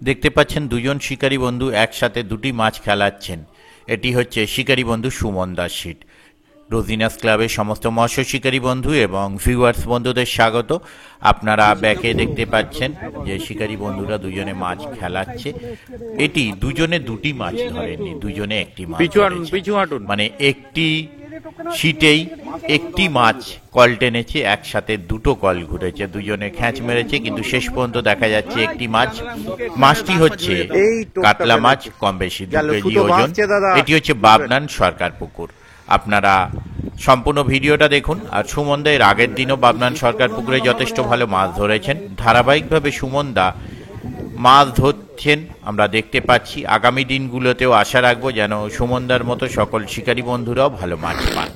দেখতে পাচ্ছেন দুজন শিকারী বন্ধু একসাথে দুটি মাছ খেলাচ্ছেন। এটি হচ্ছে শিকারী বন্ধু সুমন দাস সিট। রোজিনাস ক্লাবের সমস্ত মৎস্য শিকারী বন্ধু এবং ভিউয়ার্স বন্ধুদের স্বাগত। আপনারা ব্যাকে দেখতে পাচ্ছেন যে শিকারী বন্ধুরা দুজনে মাছ খেলাচ্ছে। এটি দুজনে দুটি মাছ ধরেননি, দুজনে একটি মাছ ধরেছে। মানে একটি সিটেই একটি মাছ কল টেনেছে, একসাথে দুটো কল ঘুরেছে, দুজনে খ্যাঁচ মেরেছে, কিন্তু শেষ পর্যন্ত দেখা যাচ্ছে একটি মাছ। মাছটি হচ্ছে কাতলা মাছ, কম বেশি 2 কেজি ওজন। এটি হচ্ছে বাবনান সরকার পুকুর। আপনারা সম্পূর্ণ ভিডিওটা দেখুন। আর সুমনদা এর আগের দিনও বাবনান সরকার পুকুরে যথেষ্ট ভালো মাছ ধরেছেন। ধারাবাহিকভাবে সুমনদা মাছ ধরছেন আমরা দেখতে পাচ্ছি। আগামী দিনগুলোতেও আশা রাখবো যেন সুমনদার মতো সকল শিকারী বন্ধুরাও ভালো মাছ পান।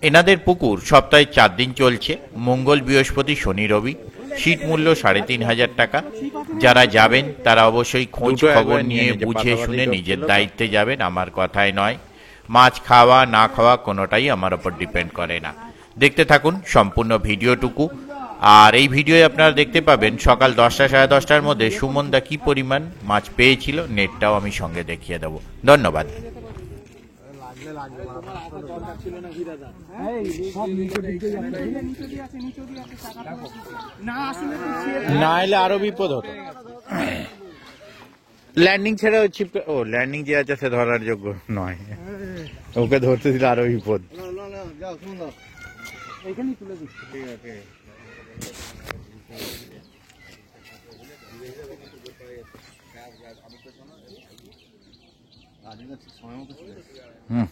এনাদের পুকুর সপ্তাহে 4 দিন চলছে, মঙ্গল, বৃহস্পতি, শনি, রবি। সিট মূল্য 3,500 টাকা। যারা যাবেন তারা অবশ্যই খোঁজ খবর নিয়ে বুঝে শুনে নিজের দায়িত্বে যাবেন, আমার কথায় নয়। মাছ খাওয়া না খাওয়া কোনোটাই আমার ওপর ডিপেন্ড করে না। দেখতে থাকুন সম্পূর্ণ ভিডিওটুকু। আর এই ভিডিওয়ে আপনারা দেখতে পাবেন সকাল 10টা সাড়ে 10টার মধ্যে সুমনদা কি পরিমাণ মাছ পেয়েছিল, নেটটাও আমি সঙ্গে দেখিয়ে দেবো। ধন্যবাদ। না এলে আরো বিপদ হতো। ল্যান্ডিং ছেড়ে হচ্ছে, ও ল্যান্ডিং যে আছে সে ধরার যোগ্য নয়, ওকে ধরতে দিলে আরো বিপদ। হুম,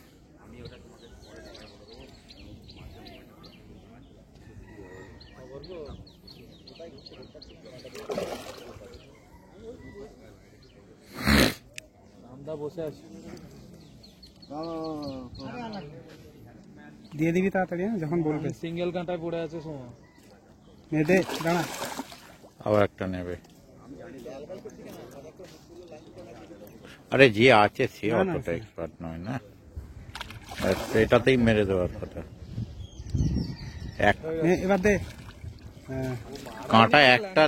দিয়ে দিবি তাড়াতাড়ি যখন বলবে। সিঙ্গেল কাঁটায় পড়ে আছে সময় দে দাঁড়া, আবার একটা নেবে। আরে যে আছে সে অতটা এক্সপার্ট নয় না, এটাতেই মেরে দেওয়ার কথা। এবার দে কাঁটা একটা,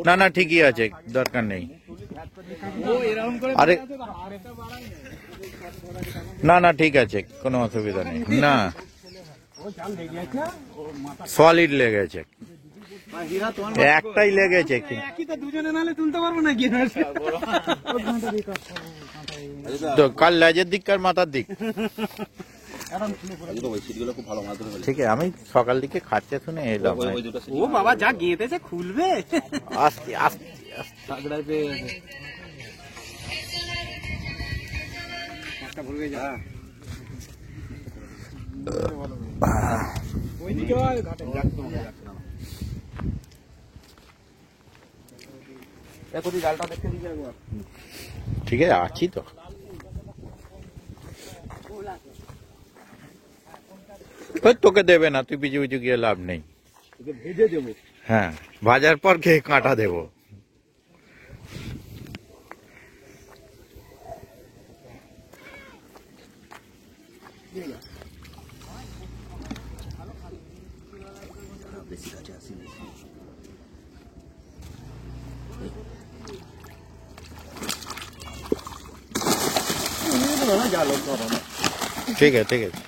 না না ঠিকই আছে, দরকার নেই। আরে না না ঠিক আছে, কোনো অসুবিধা নেই। না সলিড লেগেছে, একটাই লেগেছে। তো কাল লেজের দিক কার মাথার দিক। ঠিক আছে, আমি সকাল দিকে খাচ্ছে শুনে এলাম। ও বাবা যা গিয়েছে খুলবে আস্তে আস্তে আস্তে। ঠিক আছে, আছি তো। তোকে দেবে না, তুই পিছু পিছু গিয়ে লাভ নেই। ভেজে দেবো। হ্যাঁ, ভাজার পর খেয়ে কাঁটা দেবো। ঠিক আছে ঠিক আছে।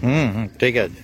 হুম হুম ঠিক আছে।